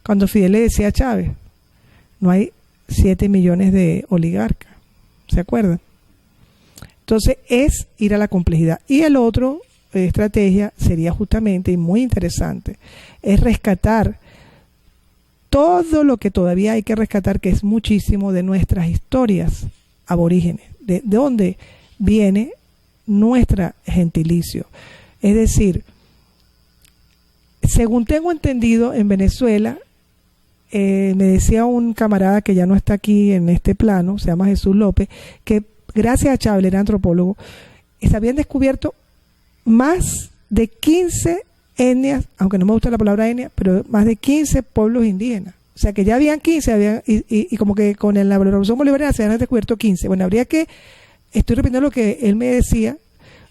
Cuando Fidel le decía a Chávez, no hay 7 millones de oligarcas, ¿se acuerdan? Entonces es ir a la complejidad. Y el otro estrategia sería justamente, y muy interesante, es rescatar todo lo que todavía hay que rescatar, que es muchísimo de nuestras historias aborígenes, de dónde viene nuestra gentilicio. Es decir, según tengo entendido, en Venezuela, me decía un camarada que ya no está aquí en este plano, se llama Jesús López, que gracias a Chávez, era antropólogo, se habían descubierto más de 15 etnias, aunque no me gusta la palabra etnia, pero más de 15 pueblos indígenas. O sea que ya habían 15, y como que con la revolución bolivariana se habían descubierto 15. Bueno, habría que, estoy repitiendo lo que él me decía,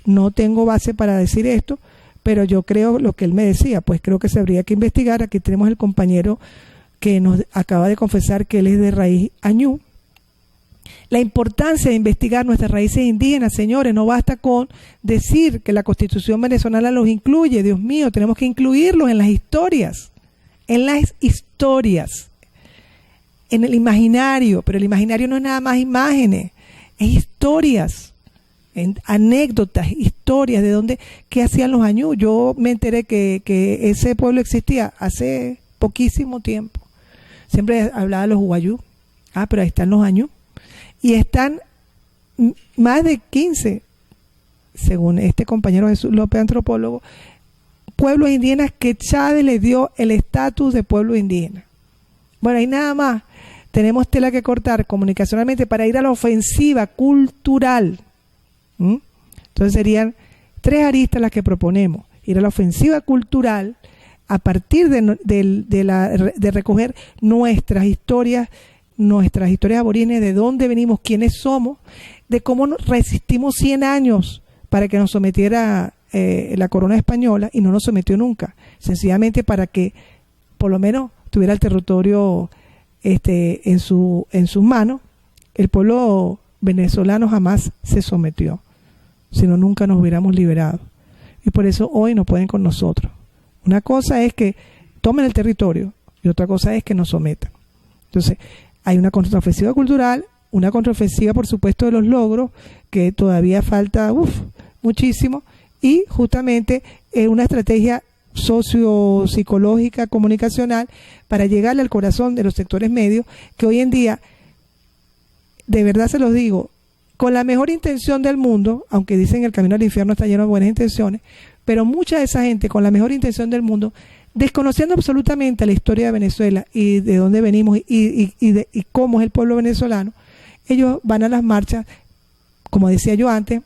no tengo base para decir esto, pero yo creo lo que él me decía, pues creo que se habría que investigar. Aquí tenemos el compañero que nos acaba de confesar que él es de raíz añú. La importancia de investigar nuestras raíces indígenas, señores, no basta con decir que la Constitución venezolana los incluye. Dios mío, tenemos que incluirlos en las historias, en el imaginario, pero el imaginario no es nada más imágenes, es historias, anécdotas, historias de dónde, qué hacían los añú. Yo me enteré que ese pueblo existía hace poquísimo tiempo. Siempre hablaba de los guayú. Pero ahí están los añú. Y están más de 15, según este compañero Jesús López, antropólogo, pueblos indígenas que Chávez les dio el estatus de pueblo indígena. Bueno, ahí nada más. Tenemos tela que cortar comunicacionalmente para ir a la ofensiva cultural. Entonces serían 3 aristas las que proponemos. Ir a la ofensiva cultural a partir de recoger nuestras historias aborígenes, de dónde venimos, quiénes somos, de cómo resistimos 100 años para que nos sometiera la corona española y no nos sometió nunca, sencillamente para que por lo menos tuviera el territorio en sus manos. El pueblo venezolano jamás se sometió, sino nunca nos hubiéramos liberado, y por eso hoy no pueden con nosotros. Una cosa es que tomen el territorio y otra cosa es que nos sometan. Entonces hay una contraofensiva cultural, una contraofensiva por supuesto de los logros, que todavía falta muchísimo, y justamente una estrategia sociopsicológica, comunicacional, para llegarle al corazón de los sectores medios, que hoy en día, de verdad se los digo, con la mejor intención del mundo, aunque dicen que el camino al infierno está lleno de buenas intenciones, pero mucha de esa gente con la mejor intención del mundo, desconociendo absolutamente la historia de Venezuela y de dónde venimos y cómo es el pueblo venezolano, ellos van a las marchas, como decía yo antes,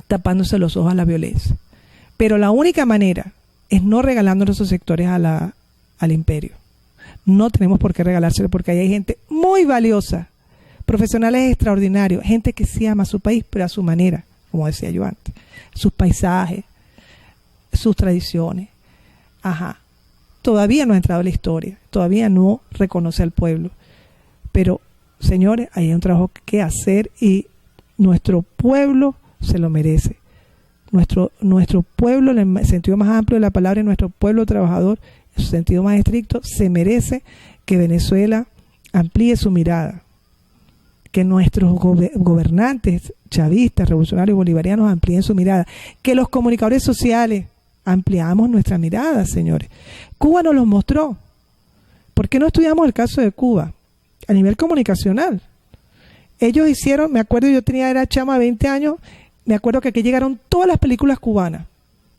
tapándose los ojos a la violencia. Pero la única manera es no regalando esos sectores al imperio. No tenemos por qué regalárselo, porque ahí hay gente muy valiosa, profesionales extraordinarios, gente que sí ama a su país, pero a su manera, como decía yo antes, sus paisajes, sus tradiciones. Todavía no ha entrado a la historia, todavía no reconoce al pueblo, pero señores, hay un trabajo que hacer y nuestro pueblo se lo merece. Nuestro pueblo, en el sentido más amplio de la palabra, nuestro pueblo trabajador, en su sentido más estricto, se merece que Venezuela amplíe su mirada, que nuestros gobernantes chavistas, revolucionarios, bolivarianos amplíen su mirada, que los comunicadores sociales ampliamos nuestra mirada, señores. Cuba nos los mostró. ¿Por qué no estudiamos el caso de Cuba a nivel comunicacional? Ellos hicieron, me acuerdo, era chama 20 años, me acuerdo que aquí llegaron todas las películas cubanas.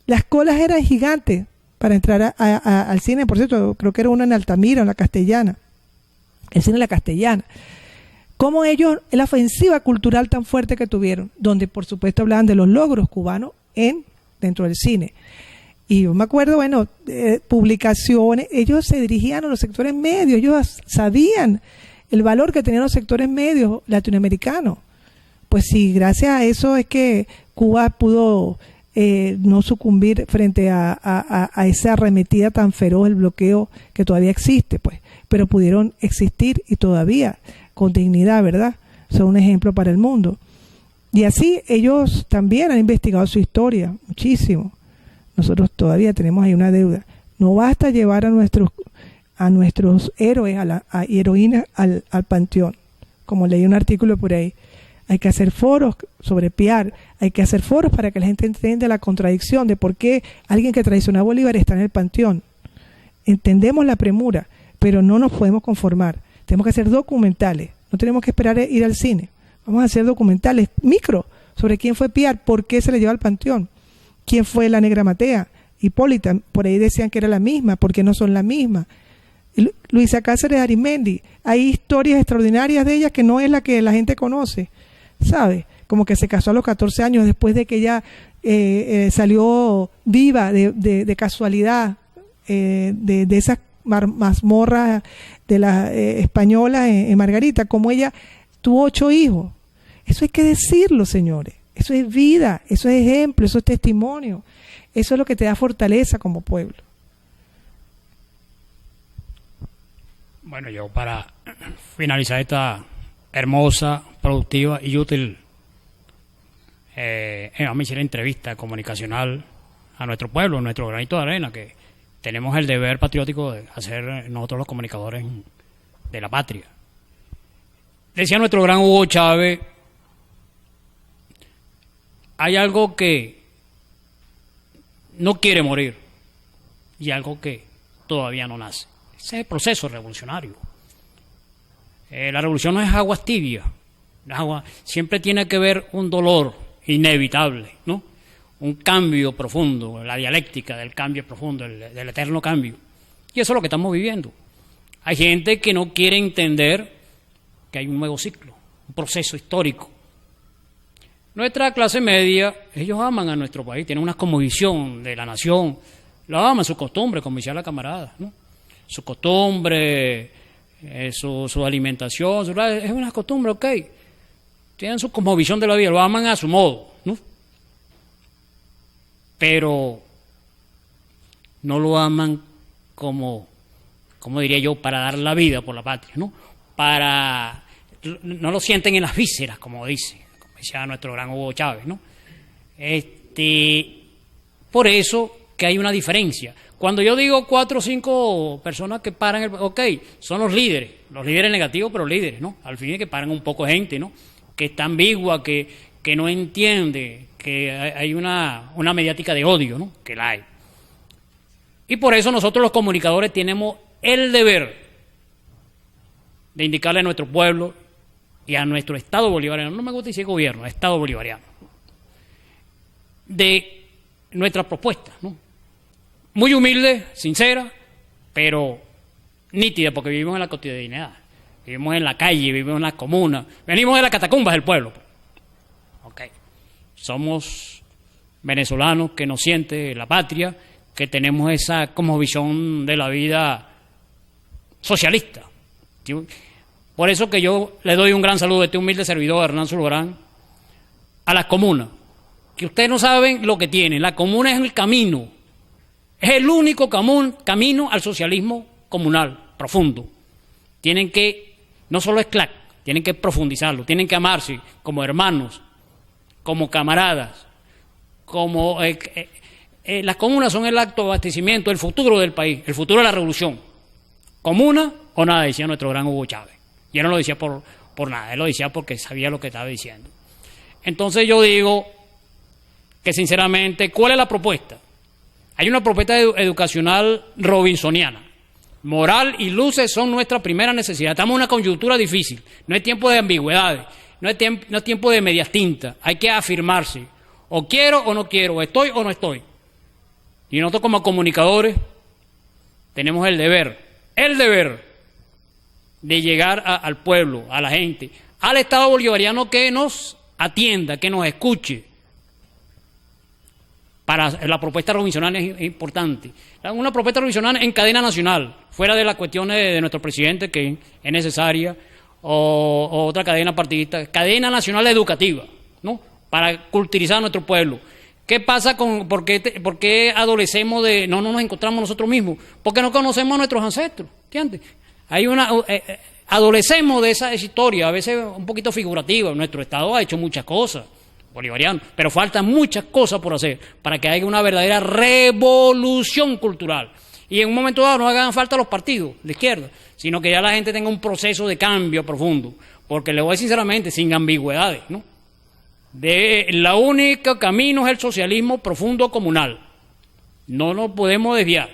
Las colas eran gigantes para entrar al cine. Por cierto, creo que era una en Altamira, en la Castellana. el cine La Castellana. Cómo ellos, la ofensiva cultural tan fuerte que tuvieron, donde por supuesto hablaban de los logros cubanos dentro del cine. Y yo me acuerdo, bueno, publicaciones, ellos se dirigían a los sectores medios, ellos sabían el valor que tenían los sectores medios latinoamericanos. Pues sí, gracias a eso es que Cuba pudo no sucumbir frente a esa arremetida tan feroz, el bloqueo que todavía existe, pues. Pero pudieron existir y todavía con dignidad, ¿verdad? Son un ejemplo para el mundo. Y así ellos también han investigado su historia muchísimo. Nosotros todavía tenemos ahí una deuda. No basta llevar a nuestros héroes y heroínas al panteón, como leí un artículo por ahí. Hay que hacer foros sobre Piar, hay que hacer foros para que la gente entienda la contradicción de por qué alguien que traicionó a Bolívar está en el panteón. Entendemos la premura, pero no nos podemos conformar. Tenemos que hacer documentales, no tenemos que esperar a ir al cine. Vamos a hacer documentales micro sobre quién fue Piar, por qué se le llevó al panteón, quién fue la Negra Matea, Hipólita, por ahí decían que era la misma, ¿por qué no son la misma? Luisa Cáceres Arizmendi, hay historias extraordinarias de ella que no es la que la gente conoce, ¿sabe? Como que se casó a los 14 años después de que ella salió viva de casualidad de esas mazmorras de las españolas en Margarita, como ella tuvo 8 hijos. Eso hay que decirlo, señores. Eso es vida, eso es ejemplo, eso es testimonio. Eso es lo que te da fortaleza como pueblo. Bueno, yo para finalizar esta hermosa, productiva y útil vamos a hacer entrevista comunicacional a nuestro pueblo, nuestro granito de arena, que tenemos el deber patriótico de hacer nosotros los comunicadores de la patria. Decía nuestro gran Hugo Chávez, hay algo que no quiere morir y algo que todavía no nace. Ese es el proceso revolucionario. La revolución no es aguas tibias. Siempre tiene que ver un dolor inevitable, ¿no? Un cambio profundo, la dialéctica del cambio profundo, del eterno cambio. Y eso es lo que estamos viviendo. Hay gente que no quiere entender que hay un nuevo ciclo, un proceso histórico. Nuestra clase media, ellos aman a nuestro país, tienen una cosmovisión de la nación, lo aman, su costumbre, como decía la camarada, ¿no? Su costumbre, su alimentación, es una costumbre, ok. Tienen su cosmovisión de la vida, lo aman a su modo, ¿no? Pero no lo aman como diría yo, para dar la vida por la patria, ¿no? No lo sienten en las vísceras, como decía nuestro gran Hugo Chávez, ¿no? Por eso que hay una diferencia. Cuando yo digo 4 o 5 personas que paran, son los líderes negativos, pero líderes, ¿no? Al fin es que paran un poco de gente, ¿no? Que está ambigua, que no entiende, que hay una mediática de odio, ¿no? Que la hay. Y por eso nosotros los comunicadores tenemos el deber de indicarle a nuestro pueblo y a nuestro Estado bolivariano, no me gusta decir gobierno, Estado bolivariano, de nuestras propuestas, ¿no? Muy humilde, sincera, pero nítida, porque vivimos en la cotidianidad, vivimos en la calle, vivimos en la comuna, venimos de las catacumbas del pueblo. Okay. Somos venezolanos que nos siente la patria, que tenemos esa como visión de la vida socialista. Por eso que yo le doy un gran saludo a este humilde servidor, Hernán Zulbarán, a las comunas, que ustedes no saben lo que tienen. La comuna es el camino, es el único camino al socialismo comunal, profundo. Tienen que, no solo es CLAC, tienen que profundizarlo, tienen que amarse como hermanos, como camaradas, como... las comunas son el acto de abastecimiento, el futuro del país, el futuro de la revolución. Comuna o nada, decía nuestro gran Hugo Chávez. Y él no lo decía por nada, él lo decía porque sabía lo que estaba diciendo. Entonces yo digo que sinceramente, ¿cuál es la propuesta? Hay una propuesta educacional robinsoniana. Moral y luces son nuestra primera necesidad. Estamos en una coyuntura difícil, no es tiempo de ambigüedades, no es tiempo de medias tintas, hay que afirmarse. O quiero o no quiero, o estoy o no estoy. Y nosotros como comunicadores tenemos el deber de llegar al pueblo, a la gente, al Estado bolivariano que nos atienda, que nos escuche. Para la propuesta Robinson es importante. Una propuesta Robinson en cadena nacional, fuera de las cuestiones de nuestro presidente, que es necesaria, o otra cadena partidista, cadena nacional educativa, ¿no? Para culturizar a nuestro pueblo. ¿Qué pasa por qué adolecemos no nos encontramos nosotros mismos? Porque no conocemos a nuestros ancestros, ¿entiendes? Adolecemos de esa historia, a veces un poquito figurativa. Nuestro Estado ha hecho muchas cosas, bolivariano, pero faltan muchas cosas por hacer para que haya una verdadera revolución cultural. Y en un momento dado no hagan falta los partidos de izquierda, sino que ya la gente tenga un proceso de cambio profundo. Porque le voy a decir sinceramente, sin ambigüedades, ¿no? La única camino es el socialismo profundo comunal. No nos podemos desviar.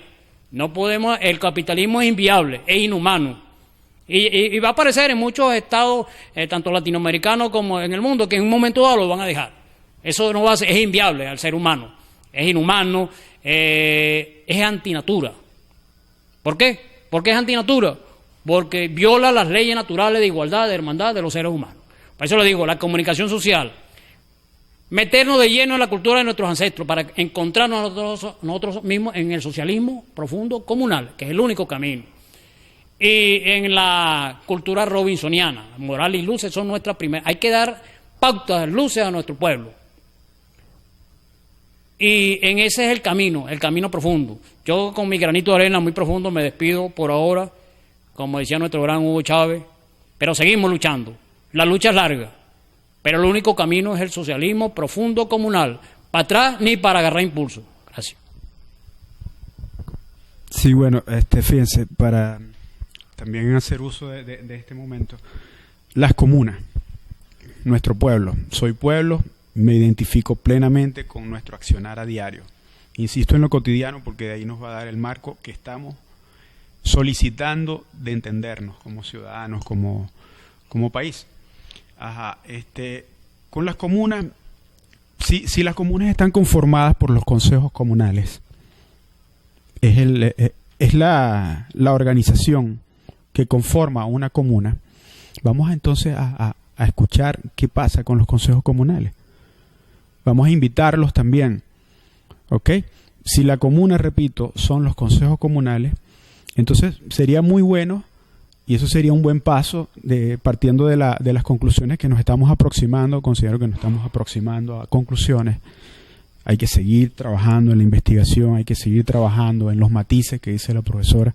El capitalismo es inviable, es inhumano. Y va a aparecer en muchos estados, tanto latinoamericanos como en el mundo, que en un momento dado lo van a dejar. Eso no va a ser, es inviable al ser humano. Es inhumano, es antinatura. ¿Por qué? ¿Por qué es antinatura? Porque viola las leyes naturales de igualdad, de hermandad de los seres humanos. Por eso le digo, la comunicación social. Meternos de lleno en la cultura de nuestros ancestros para encontrarnos nosotros mismos en el socialismo profundo comunal, que es el único camino. Y en la cultura robinsoniana, moral y luces son nuestras primeras. Hay que dar pautas, luces a nuestro pueblo. Y en ese es el camino profundo. Yo con mi granito de arena muy profundo me despido por ahora, como decía nuestro gran Hugo Chávez, pero seguimos luchando. La lucha es larga. Pero el único camino es el socialismo profundo comunal. Para atrás ni para agarrar impulso. Gracias. Sí, bueno, fíjense, para también hacer uso de este momento, las comunas, nuestro pueblo. Soy pueblo, me identifico plenamente con nuestro accionar a diario. Insisto en lo cotidiano porque de ahí nos va a dar el marco que estamos solicitando de entendernos como ciudadanos, como país. Ajá, con las comunas, si las comunas están conformadas por los consejos comunales, es la organización que conforma una comuna. Vamos entonces a escuchar qué pasa con los consejos comunales. Vamos a invitarlos también, ¿ok? Si la comuna, repito, son los consejos comunales, entonces sería muy bueno. Y eso sería un buen paso partiendo de las conclusiones que nos estamos aproximando. Considero que nos estamos aproximando a conclusiones. Hay que seguir trabajando en la investigación, hay que seguir trabajando en los matices que dice la profesora.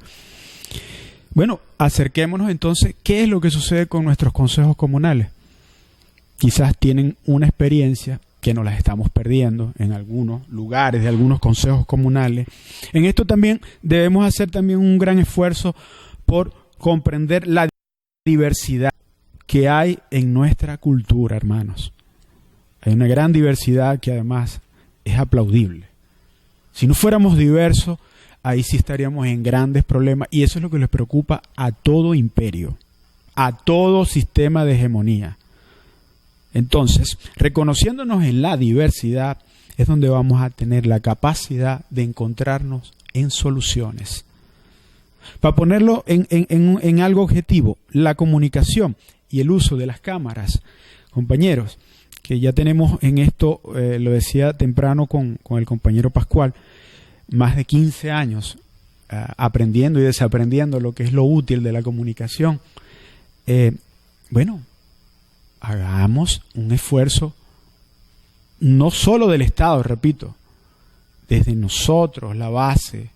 Bueno, acerquémonos entonces, ¿qué es lo que sucede con nuestros consejos comunales? Quizás tienen una experiencia que nos las estamos perdiendo en algunos lugares de algunos consejos comunales. En esto también debemos hacer también un gran esfuerzo por comprender la diversidad que hay en nuestra cultura, hermanos. Hay una gran diversidad que además es aplaudible. Si no fuéramos diversos, ahí sí estaríamos en grandes problemas, y eso es lo que les preocupa a todo imperio, a todo sistema de hegemonía. Entonces, reconociéndonos en la diversidad, es donde vamos a tener la capacidad de encontrarnos en soluciones. Para ponerlo en algo objetivo, la comunicación y el uso de las cámaras, compañeros, que ya tenemos en esto, lo decía temprano con el compañero Pascual, más de 15 años aprendiendo y desaprendiendo lo que es lo útil de la comunicación. Bueno, hagamos un esfuerzo, no solo del Estado, repito, desde nosotros, la base,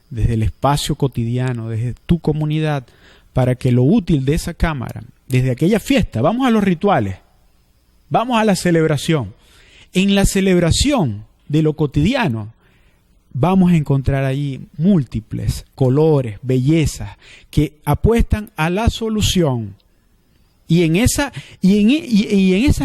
desde el espacio cotidiano, desde tu comunidad, para que lo útil de esa cámara, desde aquella fiesta, vamos a los rituales, vamos a la celebración. En la celebración de lo cotidiano, vamos a encontrar allí múltiples colores, bellezas, que apuestan a la solución. Y en esa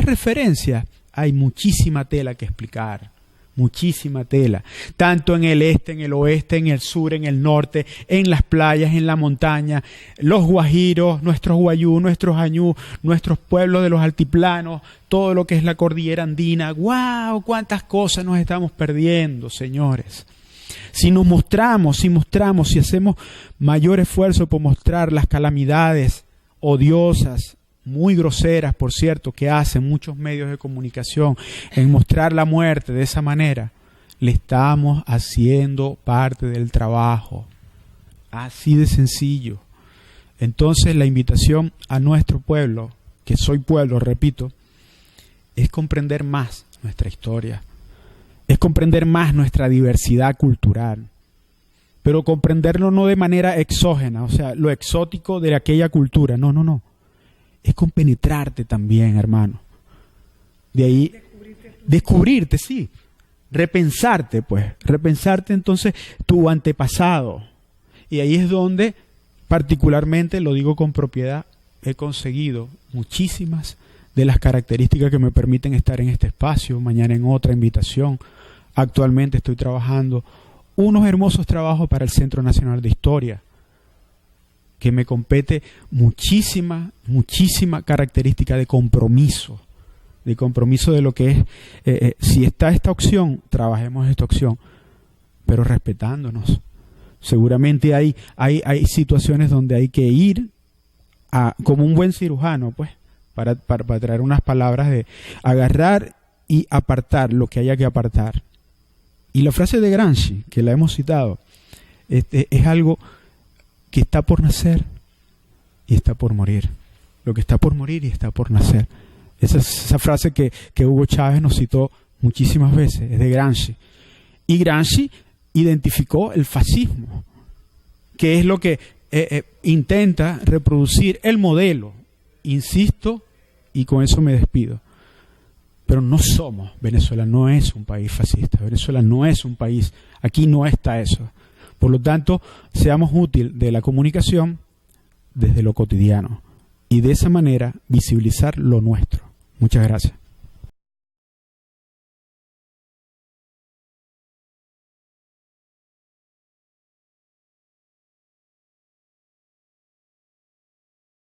referencia hay muchísima tela que explicar. Muchísima tela, tanto en el este, en el oeste, en el sur, en el norte, en las playas, en la montaña, los guajiros, nuestros guayú, nuestros añú, nuestros pueblos de los altiplanos, todo lo que es la cordillera andina. ¡Guau! ¡Cuántas cosas nos estamos perdiendo, señores! Si nos mostramos, si hacemos mayor esfuerzo por mostrar las calamidades odiosas, muy groseras, por cierto, que hacen muchos medios de comunicación en mostrar la muerte de esa manera, le estamos haciendo parte del trabajo. Así de sencillo. Entonces la invitación a nuestro pueblo, que soy pueblo, repito, es comprender más nuestra historia, es comprender más nuestra diversidad cultural, pero comprenderlo no de manera exógena, o sea, lo exótico de aquella cultura, no, es compenetrarte también, hermano. De ahí, descubrirte, sí, repensarte entonces tu antepasado. Y ahí es donde, particularmente, lo digo con propiedad, he conseguido muchísimas de las características que me permiten estar en este espacio, mañana en otra invitación. Actualmente estoy trabajando unos hermosos trabajos para el Centro Nacional de Historia, que me compete muchísima característica de compromiso de lo que es, si está esta opción, trabajemos esta opción, pero respetándonos. Seguramente hay situaciones donde hay que ir como un buen cirujano, pues, para traer unas palabras de agarrar y apartar lo que haya que apartar. Y la frase de Gramsci, que la hemos citado, es algo que está por nacer y está por morir. Lo que está por morir y está por nacer. Esa frase que Hugo Chávez nos citó muchísimas veces, es de Gramsci. Y Gramsci identificó el fascismo, que es lo que intenta reproducir el modelo. Insisto, y con eso me despido. Pero no somos, Venezuela no es un país fascista, Venezuela no es un país, aquí no está eso. Por lo tanto, seamos útiles de la comunicación desde lo cotidiano y de esa manera visibilizar lo nuestro. Muchas gracias.